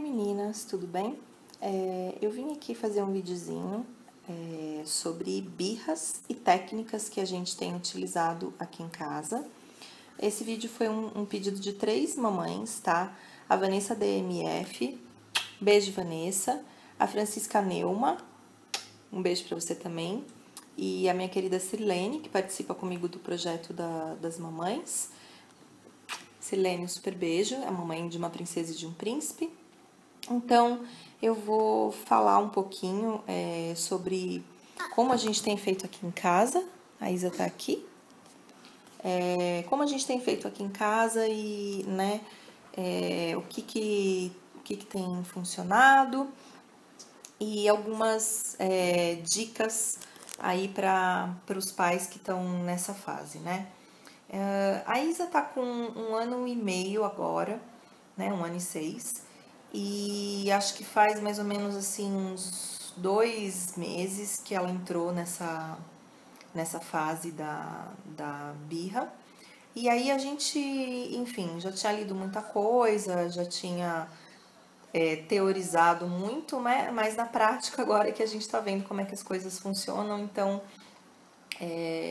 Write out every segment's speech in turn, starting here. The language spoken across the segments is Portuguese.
Meninas, tudo bem? Eu vim aqui fazer um videozinho sobre birras e técnicas que a gente tem utilizado aqui em casa. Esse vídeo foi um pedido de 3 mamães, tá? A Vanessa DMF, beijo Vanessa, a Francisca Neuma, um beijo pra você também, e a minha querida Sirlene, que participa comigo do projeto das mamães. Sirlene, um super beijo, é a mamãe de uma princesa e de um príncipe. Então, eu vou falar um pouquinho sobre como a gente tem feito aqui em casa. A Isa tá aqui. Como a gente tem feito aqui em casa e, né, o que tem funcionado e algumas dicas aí para os pais que estão nessa fase, né? A Isa tá com 1 ano e meio agora, né, 1 ano e 6. E acho que faz mais ou menos assim uns 2 meses que ela entrou nessa fase da birra. E aí a gente, enfim, já tinha lido muita coisa, já tinha teorizado muito, né? Mas na prática agora é que a gente tá vendo como é que as coisas funcionam. Então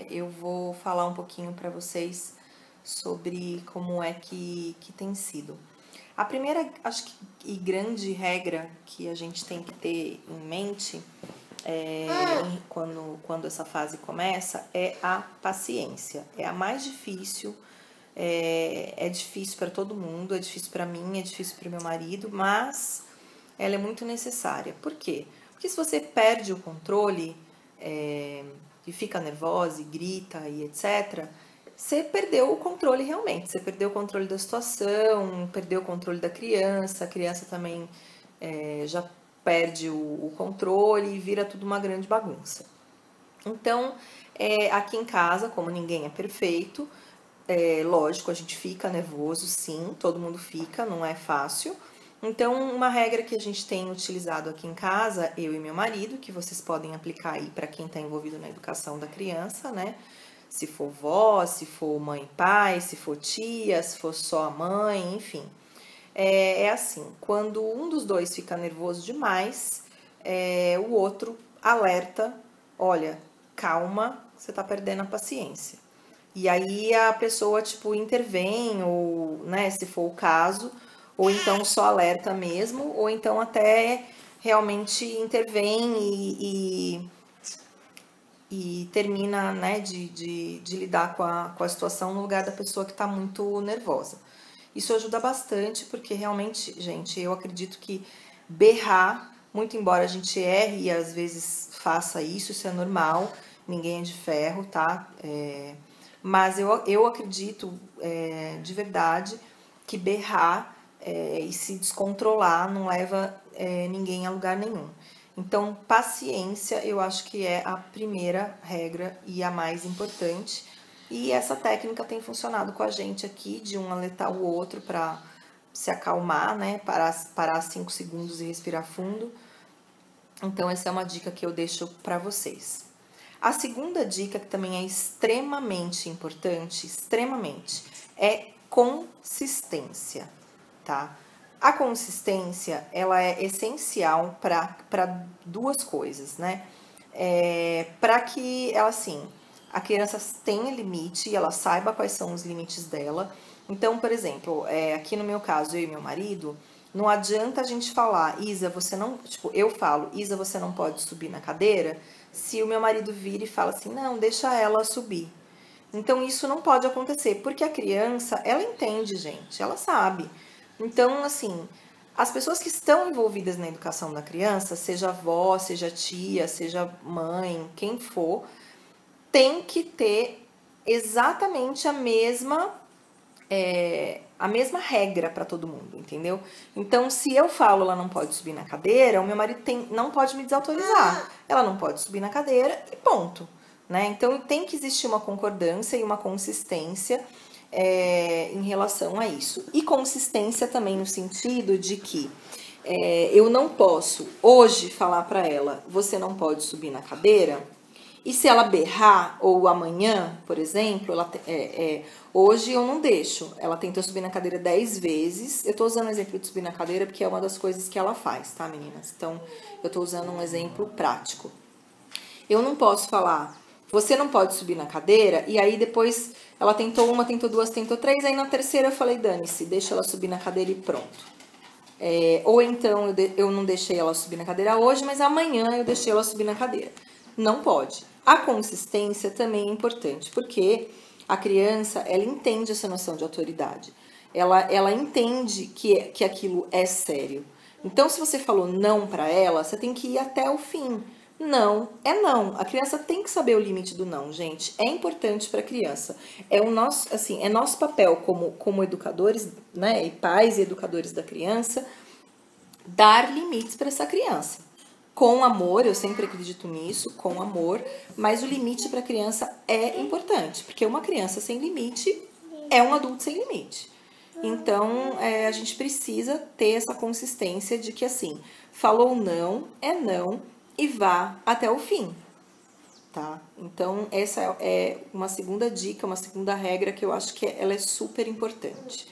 eu vou falar um pouquinho para vocês sobre como é que tem sido. A primeira, acho que, e grande regra que a gente tem que ter em mente quando essa fase começa é a paciência. É a mais difícil, é difícil para todo mundo, é difícil para mim, é difícil para o meu marido, mas ela é muito necessária. Por quê? Porque se você perde o controle e fica nervosa e grita e etc., você perdeu o controle realmente, você perdeu o controle da situação, perdeu o controle da criança, a criança também já perde o controle e vira tudo uma grande bagunça. Então, aqui em casa, como ninguém é perfeito, lógico, a gente fica nervoso, sim, todo mundo fica, não é fácil. Então, uma regra que a gente tem utilizado aqui em casa, eu e meu marido, que vocês podem aplicar aí para quem está envolvido na educação da criança, né? Se for vó, se for mãe e pai, se for tia, se for só a mãe, enfim. É assim, quando um dos dois fica nervoso demais, o outro alerta, olha, calma, você tá perdendo a paciência. E aí a pessoa, tipo, intervém, ou, né, se for o caso, ou então só alerta mesmo, ou então até realmente intervém e termina, né, de lidar com a situação no lugar da pessoa que está muito nervosa. Isso ajuda bastante, porque realmente, gente, eu acredito que berrar, muito embora a gente erre e às vezes faça isso é normal, ninguém é de ferro, tá? Mas eu acredito de verdade que berrar e se descontrolar não leva ninguém a lugar nenhum. Então, paciência eu acho que é a primeira regra e a mais importante. E essa técnica tem funcionado com a gente aqui, de um alertar o outro para se acalmar, né? Parar 5 segundos e respirar fundo. Então, essa é uma dica que eu deixo para vocês. A segunda dica, que também é extremamente importante, é consistência, tá? A consistência, ela é essencial para 2 coisas, né? Para que ela, assim, a criança tenha limite e ela saiba quais são os limites dela. Então, por exemplo, aqui no meu caso, eu e meu marido, não adianta a gente falar, Isa, você não... Tipo, eu falo, Isa, você não pode subir na cadeira, se o meu marido vira e fala assim, não, deixa ela subir. Então, isso não pode acontecer, porque a criança, ela entende, gente, ela sabe. Então, assim, as pessoas que estão envolvidas na educação da criança, seja avó, seja tia, seja mãe, quem for, tem que ter exatamente a mesma regra para todo mundo, entendeu? Então, se eu falo ela não pode subir na cadeira, o meu marido não pode me desautorizar. Ela não pode subir na cadeira e ponto. Né? Então, tem que existir uma concordância e uma consistência em relação a isso. E consistência também no sentido de que eu não posso hoje falar para ela, você não pode subir na cadeira, E se ela berrar, ou amanhã, por exemplo, hoje eu não deixo. Ela tentou subir na cadeira 10 vezes. Eu tô usando o exemplo de subir na cadeira porque é uma das coisas que ela faz, tá, meninas? Então, eu tô usando um exemplo prático. Eu não posso falar, você não pode subir na cadeira, e aí depois ela tentou uma, tentou duas, tentou três, aí na terceira eu falei, dane-se, deixa ela subir na cadeira e pronto. Ou então eu não deixei ela subir na cadeira hoje, mas amanhã eu deixei ela subir na cadeira. Não pode. A consistência também é importante, porque a criança, ela entende essa noção de autoridade. Ela entende que aquilo é sério. Então, se você falou não para ela, você tem que ir até o fim. Não é não. A criança tem que saber o limite do não, gente. É importante para a criança. É o nosso, assim, é nosso papel como educadores, né, e pais e educadores da criança, dar limites para essa criança. Com amor, eu sempre acredito nisso, com amor, mas o limite para a criança é importante, porque uma criança sem limite é um adulto sem limite. Então, a gente precisa ter essa consistência de que, assim, falou não, é não, e vá até o fim, tá? Então, essa é uma segunda dica, uma segunda regra que eu acho que ela é super importante.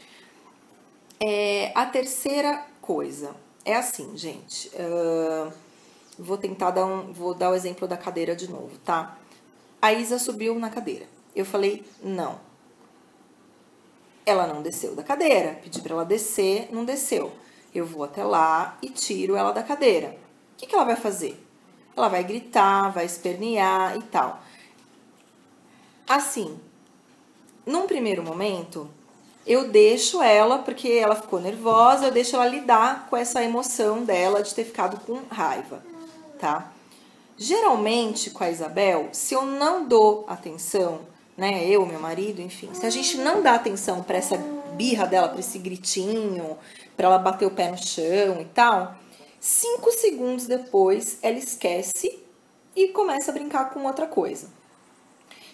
A terceira coisa é assim, gente, vou tentar vou dar o exemplo da cadeira de novo, tá? A Isa subiu na cadeira, eu falei não. Ela não desceu da cadeira, pedi para ela descer, não desceu. Eu vou até lá e tiro ela da cadeira. O que ela vai fazer? Ela vai gritar, vai espernear e tal. Assim, num primeiro momento, eu deixo ela, porque ela ficou nervosa, eu deixo ela lidar com essa emoção dela de ter ficado com raiva, tá? Geralmente, com a Isabel, se eu não dou atenção, né, eu, meu marido, enfim, se a gente não dá atenção para essa birra dela, para esse gritinho, para ela bater o pé no chão e tal, 5 segundos depois ela esquece e começa a brincar com outra coisa.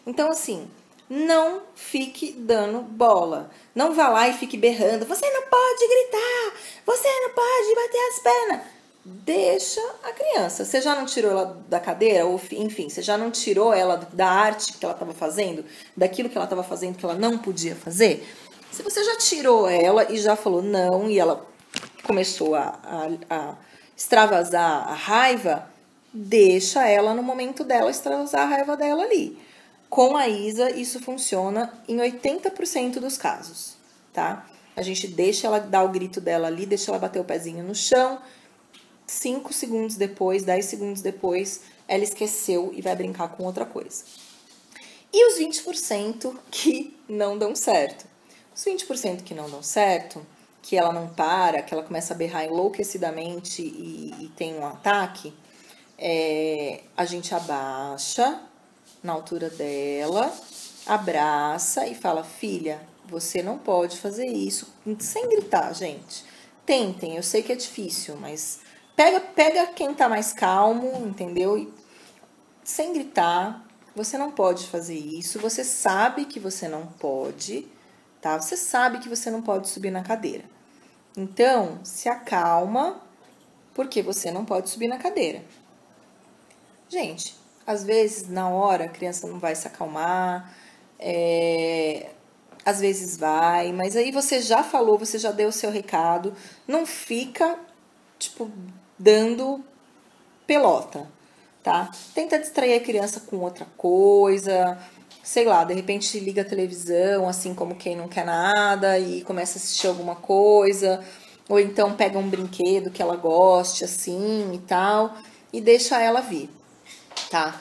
Então, assim, não fique dando bola. Não vá lá e fique berrando. Você não pode gritar. Você não pode bater as pernas. Deixa a criança. Você já não tirou ela da cadeira? Ou, enfim, você já não tirou ela da arte que ela estava fazendo? Daquilo que ela estava fazendo que ela não podia fazer? Se você já tirou ela e já falou não, e ela começou a extravasar a raiva, deixa ela no momento dela extravasar a raiva dela ali. Com a Isa, isso funciona em 80% dos casos, tá? A gente deixa ela dar o grito dela ali, deixa ela bater o pezinho no chão. 5 segundos depois, 10 segundos depois, ela esqueceu e vai brincar com outra coisa. E os 20% que não dão certo? Os 20% que não dão certo, que ela não para, que ela começa a berrar enlouquecidamente e tem um ataque, a gente abaixa na altura dela, abraça e fala, filha, você não pode fazer isso, sem gritar, gente. Tentem, eu sei que é difícil, mas pega quem tá mais calmo, entendeu? E sem gritar, você não pode fazer isso, você sabe que você não pode, tá? Você sabe que você não pode subir na cadeira. Então, se acalma, porque você não pode subir na cadeira. Gente, às vezes, na hora, a criança não vai se acalmar, às vezes vai, mas aí você já falou, você já deu o seu recado, não fica, tipo, dando pelota, tá? Tenta distrair a criança com outra coisa, sei lá, de repente liga a televisão, assim como quem não quer nada e começa a assistir alguma coisa, ou então pega um brinquedo que ela goste, assim, e tal, e deixa ela vir. Tá?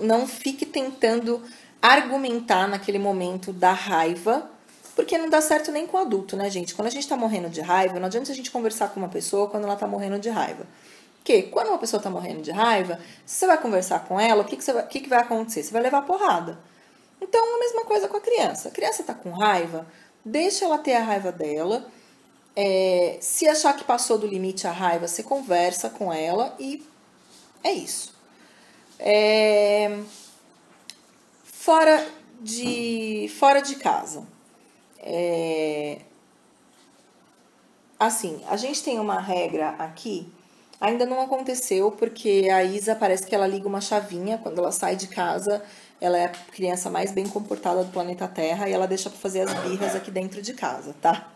Não fique tentando argumentar naquele momento da raiva, porque não dá certo nem com o adulto, né, gente? Quando a gente tá morrendo de raiva, não adianta a gente conversar com uma pessoa quando ela tá morrendo de raiva. Porque quando uma pessoa tá morrendo de raiva, se você vai conversar com ela, o que vai acontecer? Você vai levar porrada. Então, a mesma coisa com a criança. A criança tá com raiva, deixa ela ter a raiva dela. Se achar que passou do limite a raiva, você conversa com ela e é isso. Fora de casa. Assim, a gente tem uma regra aqui Ainda não aconteceu, porque a Isa parece que ela liga uma chavinha quando ela sai de casa. Ela é a criança mais bem comportada do planeta Terra e ela deixa pra fazer as birras aqui dentro de casa, tá?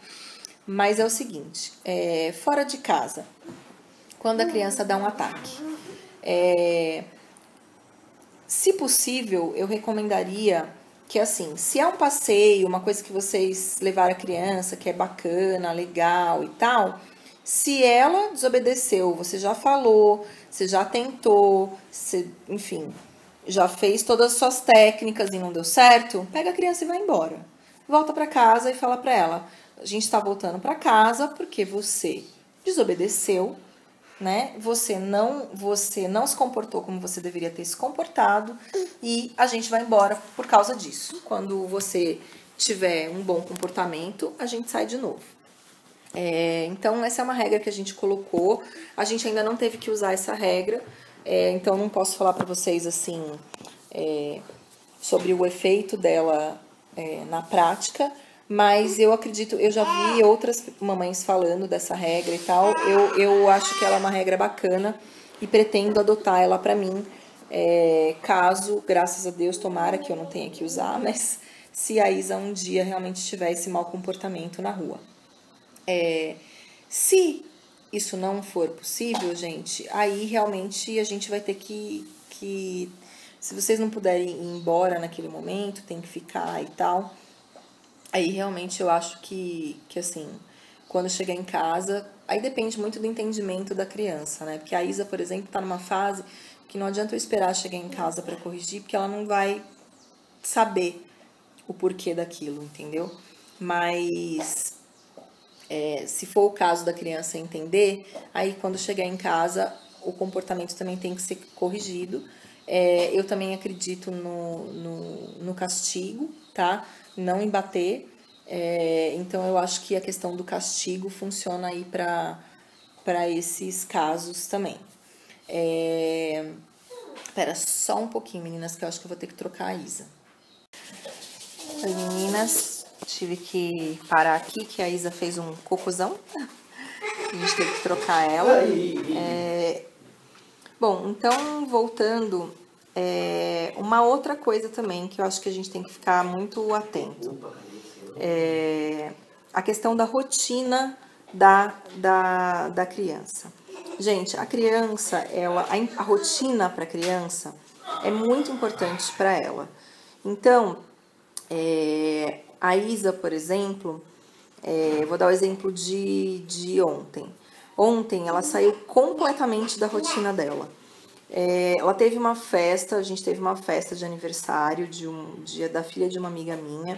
Mas é o seguinte, fora de casa, quando a criança dá um ataque, se possível, eu recomendaria que, assim, se é um passeio, uma coisa que vocês levaram a criança, que é bacana, legal e tal, se ela desobedeceu, você já falou, você já tentou, você, enfim, já fez todas as suas técnicas e não deu certo, pega a criança e vai embora. Volta pra casa e fala pra ela: a gente tá voltando pra casa porque você desobedeceu, né? Você não se comportou como você deveria ter se comportado e a gente vai embora por causa disso. Quando você tiver um bom comportamento, a gente sai de novo. Então, essa é uma regra que a gente colocou. A gente ainda não teve que usar essa regra, então não posso falar para vocês assim sobre o efeito dela na prática, mas eu acredito, eu já vi outras mamães falando dessa regra e tal. Eu acho que ela é uma regra bacana e pretendo adotar ela para mim, caso, graças a Deus, tomara que eu não tenha que usar, mas se a Isa um dia realmente tiver esse mau comportamento na rua. Se isso não for possível, gente, aí realmente a gente vai ter que se vocês não puderem ir embora naquele momento, tem que ficar e tal. Aí realmente eu acho que assim, quando chegar em casa, aí depende muito do entendimento da criança, né? Porque a Isa, por exemplo, tá numa fase que não adianta eu esperar chegar em casa para corrigir, porque ela não vai saber o porquê daquilo, entendeu? Mas se for o caso da criança entender, aí quando chegar em casa, o comportamento também tem que ser corrigido. Eu também acredito no castigo, tá? Não em bater. Então eu acho que a questão do castigo funciona aí para esses casos também. Espera só um pouquinho, meninas, que eu acho que eu vou ter que trocar a Isa. Oi, meninas. Tive que parar aqui, que a Isa fez um cocôzão. A gente teve que trocar ela. Bom, então, voltando, uma outra coisa também que eu acho que a gente tem que ficar muito atento. A questão da rotina da criança. Gente, a criança, a rotina para a criança é muito importante para ela. Então, a Isa, por exemplo, vou dar o exemplo de ontem. Ontem ela saiu completamente da rotina dela. Ela teve uma festa, a gente teve uma festa de aniversário de um dia da filha de uma amiga minha.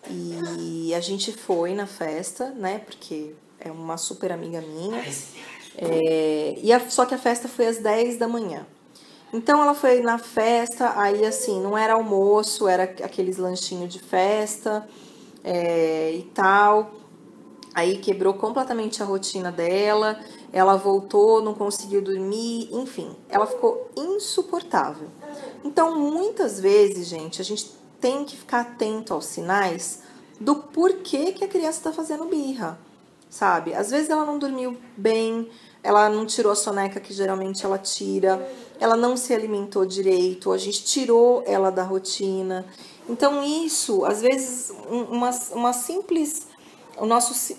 E a gente foi na festa, né? Porque é uma super amiga minha. Só que a festa foi às 10 da manhã. Então ela foi na festa, aí assim, não era almoço, era aqueles lanchinhos de festa e tal. Aí quebrou completamente a rotina dela, ela voltou, não conseguiu dormir, enfim, ela ficou insuportável. Então, muitas vezes, gente, a gente tem que ficar atento aos sinais do porquê que a criança está fazendo birra, sabe? Às vezes ela não dormiu bem, ela não tirou a soneca que geralmente ela tira, ela não se alimentou direito, a gente tirou ela da rotina. Então, isso, às vezes, uma simples...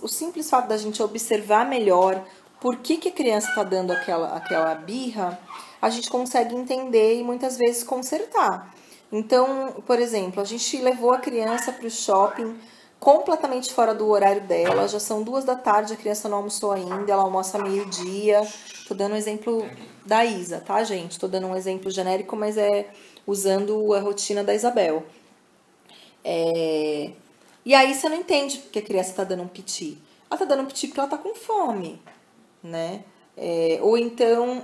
O simples fato da gente observar melhor por que a criança está dando aquela birra, a gente consegue entender e muitas vezes consertar. Então, por exemplo, a gente levou a criança para o shopping completamente fora do horário dela, já são 2 da tarde, a criança não almoçou ainda, ela almoça meio-dia. Tô dando um exemplo da Isa, tá, gente? Tô dando um exemplo genérico, mas usando a rotina da Isabel. E aí você não entende porque a criança tá dando um piti. Ela tá dando um piti porque ela tá com fome, né? Ou então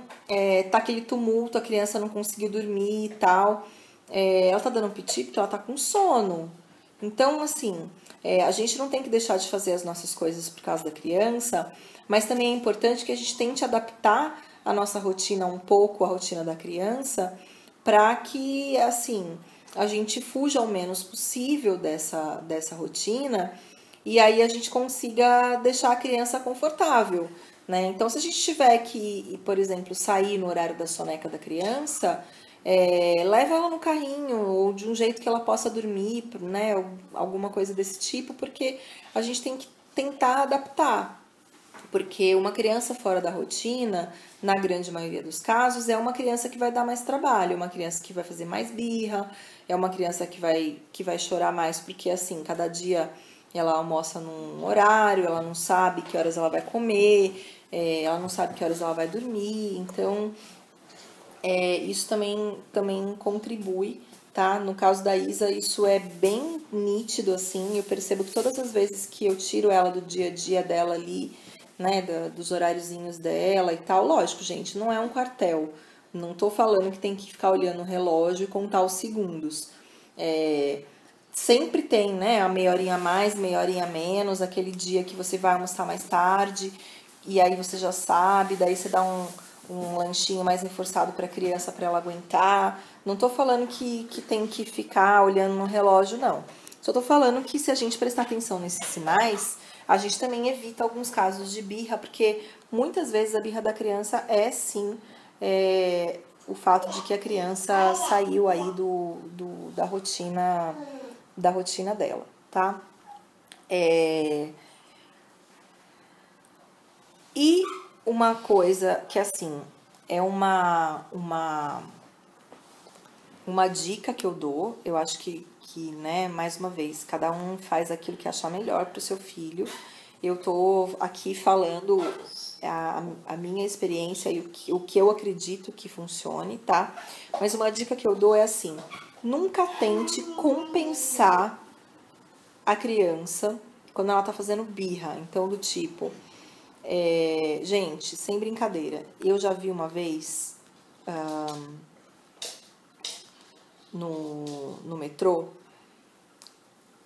tá aquele tumulto, a criança não conseguiu dormir e tal. Ela tá dando um piti porque ela tá com sono. Então, assim, a gente não tem que deixar de fazer as nossas coisas por causa da criança, mas também é importante que a gente tente adaptar a nossa rotina um pouco à rotina da criança, para que, assim, a gente fuja o menos possível dessa rotina e aí a gente consiga deixar a criança confortável, né? Então, se a gente tiver que, por exemplo, sair no horário da soneca da criança, leva ela no carrinho ou de um jeito que ela possa dormir, né? Alguma coisa desse tipo, porque a gente tem que tentar adaptar. Porque uma criança fora da rotina, na grande maioria dos casos, é uma criança que vai dar mais trabalho, uma criança que vai fazer mais birra, é uma criança que vai chorar mais, porque assim, cada dia ela almoça num horário, ela não sabe que horas ela vai comer, ela não sabe que horas ela vai dormir, então isso também contribui, tá? No caso da Isa, isso é bem nítido, assim, eu percebo que todas as vezes que eu tiro ela do dia a dia dela ali, né, dos horáriozinhos dela e tal, lógico, gente, não é um quartel, não tô falando que tem que ficar olhando o relógio e contar os segundos, sempre tem, né, a meia horinha a mais, meia horinha a menos, aquele dia que você vai almoçar mais tarde, e aí você já sabe, daí você dá um lanchinho mais reforçado para a criança para ela aguentar. Não tô falando que tem que ficar olhando no relógio, não. Só tô falando que se a gente prestar atenção nesses sinais, a gente também evita alguns casos de birra, porque muitas vezes a birra da criança é sim o fato de que a criança saiu aí da rotina dela, tá? E uma coisa que, assim, é uma dica que eu dou, eu acho que, né, mais uma vez, cada um faz aquilo que achar melhor pro seu filho. Eu tô aqui falando a minha experiência e o que eu acredito que funcione, tá? Mas uma dica que eu dou é assim, nunca tente compensar a criança quando ela tá fazendo birra. Então, do tipo, gente, sem brincadeira, eu já vi uma vez no metrô,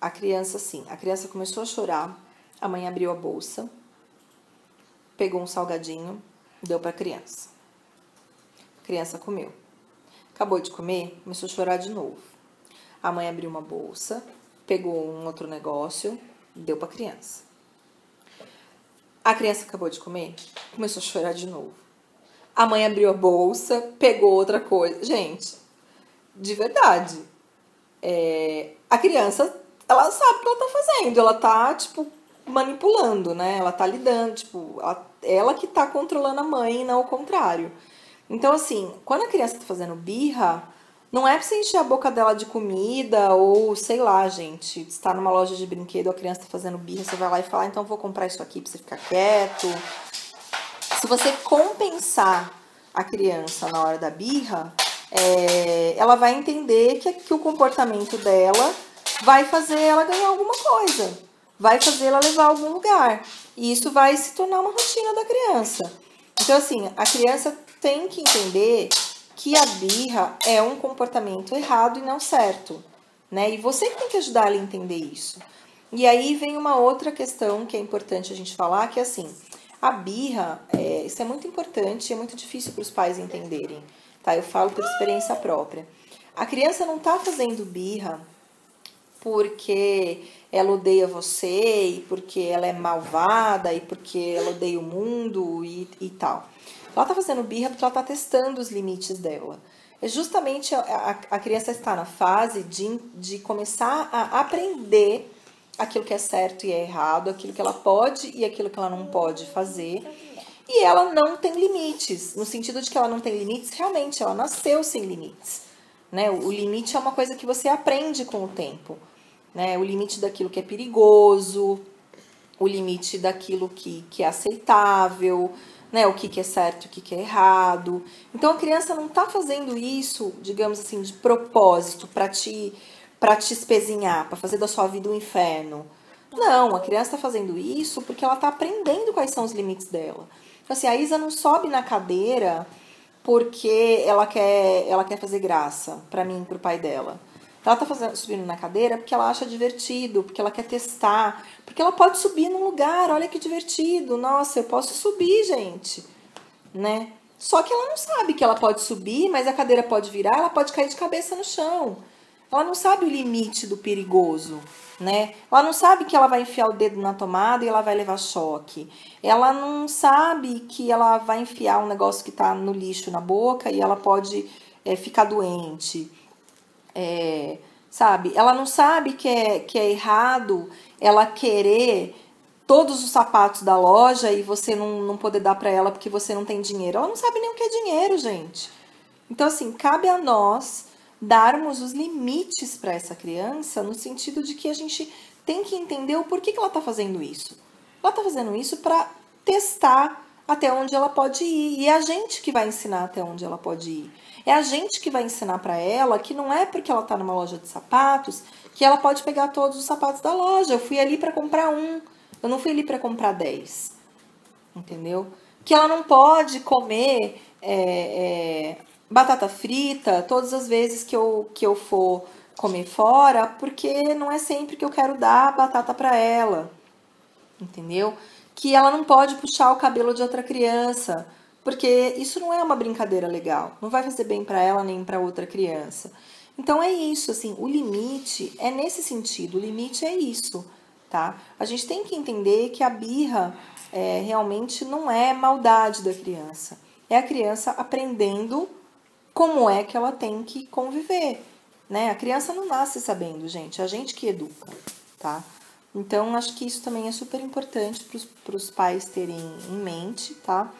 a criança começou a chorar, a mãe abriu a bolsa, pegou um salgadinho, deu pra criança. A criança comeu. Acabou de comer, começou a chorar de novo. A mãe abriu uma bolsa, pegou um outro negócio, deu pra criança. A criança acabou de comer, começou a chorar de novo. A mãe abriu a bolsa, pegou outra coisa. Gente, de verdade, a criança, ela sabe o que ela tá fazendo. Ela tá, tipo, manipulando, né? Ela tá lidando, tipo, ela que tá controlando a mãe e não o contrário. Então, assim, quando a criança tá fazendo birra, não é pra você encher a boca dela de comida ou, sei lá, gente, está numa loja de brinquedo, a criança tá fazendo birra, você vai lá e fala, então vou comprar isso aqui pra você ficar quieto. Se você compensar a criança na hora da birra, ela vai entender que o comportamento dela vai fazer ela ganhar alguma coisa, vai fazer ela levar a algum lugar. E isso vai se tornar uma rotina da criança. Então, assim, a criança tem que entender que a birra é um comportamento errado e não certo, né? E você que tem que ajudar ela a entender isso. E aí vem uma outra questão que é importante a gente falar, que é assim, a birra, isso é muito importante e é muito difícil para os pais entenderem, tá? Eu falo por experiência própria. A criança não tá fazendo birra porque ela odeia você e porque ela é malvada e porque ela odeia o mundo e tal. Ela tá fazendo birra porque ela tá testando os limites dela. É justamente a criança está na fase de começar a aprender aquilo que é certo e é errado, aquilo que ela pode e aquilo que ela não pode fazer. E ela não tem limites, no sentido de que ela não tem limites, realmente, ela nasceu sem limites. Né? O limite é uma coisa que você aprende com o tempo. Né? O limite daquilo que é perigoso, o limite daquilo que é aceitável, né? O que é certo, o que é errado. Então a criança não está fazendo isso, digamos assim, de propósito, para te espezinhar, para fazer da sua vida um inferno. Não, a criança está fazendo isso porque ela está aprendendo quais são os limites dela. Então, assim, a Isa não sobe na cadeira porque ela quer fazer graça para mim e pro pai dela. Ela tá subindo na cadeira porque ela acha divertido, porque ela quer testar, porque ela pode subir num lugar, olha que divertido, nossa, eu posso subir, gente, né? Só que ela não sabe que ela pode subir, mas a cadeira pode virar, ela pode cair de cabeça no chão. Ela não sabe o limite do perigoso, né? Ela não sabe que ela vai enfiar o dedo na tomada e ela vai levar choque. Ela não sabe que ela vai enfiar um negócio que tá no lixo na boca e ela pode ficar doente. Sabe? Ela não sabe que é errado ela querer todos os sapatos da loja e você não poder dar pra ela porque você não tem dinheiro. Ela não sabe nem o que é dinheiro, gente. Então, assim, cabe a nós darmos os limites para essa criança no sentido de que a gente tem que entender o porquê que ela está fazendo isso. Ela está fazendo isso para testar até onde ela pode ir. E é a gente que vai ensinar até onde ela pode ir. É a gente que vai ensinar para ela que não é porque ela está numa loja de sapatos que ela pode pegar todos os sapatos da loja. Eu fui ali para comprar um, eu não fui ali para comprar 10. Entendeu? Que ela não pode comer batata frita todas as vezes que eu for comer fora, porque não é sempre que eu quero dar batata para ela, entendeu? Que ela não pode puxar o cabelo de outra criança, porque isso não é uma brincadeira legal, não vai fazer bem para ela nem para outra criança. Então é isso, assim, o limite é nesse sentido, o limite é isso, tá? A gente tem que entender que a birra realmente não é maldade da criança, é a criança aprendendo como é que ela tem que conviver, né? A criança não nasce sabendo, gente, é a gente que educa, tá? Então, acho que isso também é super importante para os pais terem em mente, tá?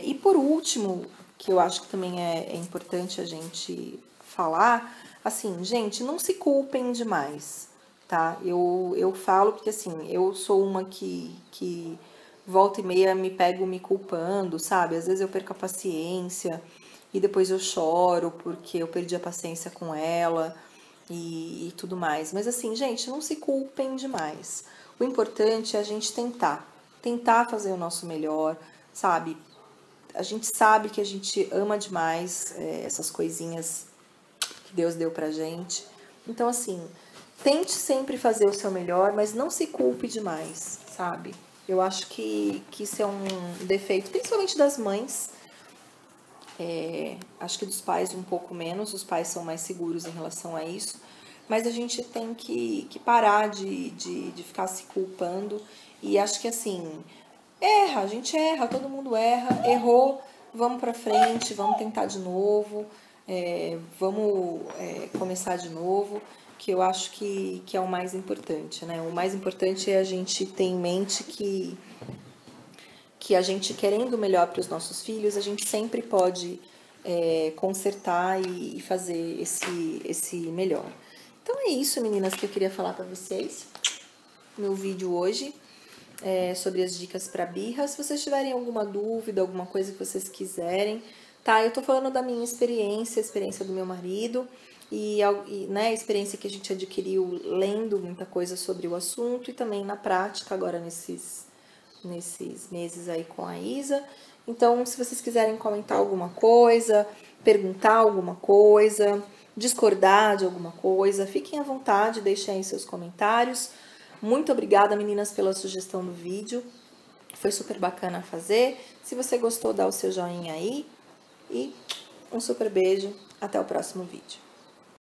E por último, que eu acho que também é importante a gente falar, assim, gente, não se culpem demais, tá? Eu falo porque, assim, eu sou uma que volta e meia me pego me culpando, sabe? Às vezes eu perco a paciência e depois eu choro porque eu perdi a paciência com ela e tudo mais. Mas assim, gente, não se culpem demais. O importante é a gente tentar fazer o nosso melhor, sabe? A gente sabe que a gente ama demais essas coisinhas que Deus deu pra gente. Então, assim, tente sempre fazer o seu melhor, mas não se culpe demais, sabe? Eu acho que isso é um defeito, principalmente das mães. Acho que dos pais um pouco menos, os pais são mais seguros em relação a isso, mas a gente tem que parar de ficar se culpando e acho que assim, a gente erra, todo mundo erra, errou, vamos pra frente, vamos tentar de novo, vamos começar de novo, que eu acho que é o mais importante, né? O mais importante é a gente ter em mente que a gente querendo o melhor para os nossos filhos, a gente sempre pode consertar e fazer esse melhor. Então é isso, meninas, que eu queria falar para vocês. Meu vídeo hoje sobre as dicas para birra. Se vocês tiverem alguma dúvida, alguma coisa que vocês quiserem, tá? Eu tô falando da minha experiência, a experiência do meu marido e né, a experiência que a gente adquiriu lendo muita coisa sobre o assunto e também na prática agora nesses meses aí com a Isa. Então, se vocês quiserem comentar alguma coisa, perguntar alguma coisa, discordar de alguma coisa, fiquem à vontade, deixem aí seus comentários. Muito obrigada, meninas, pela sugestão do vídeo. Foi super bacana fazer. Se você gostou, dá o seu joinha aí. E um super beijo. Até o próximo vídeo.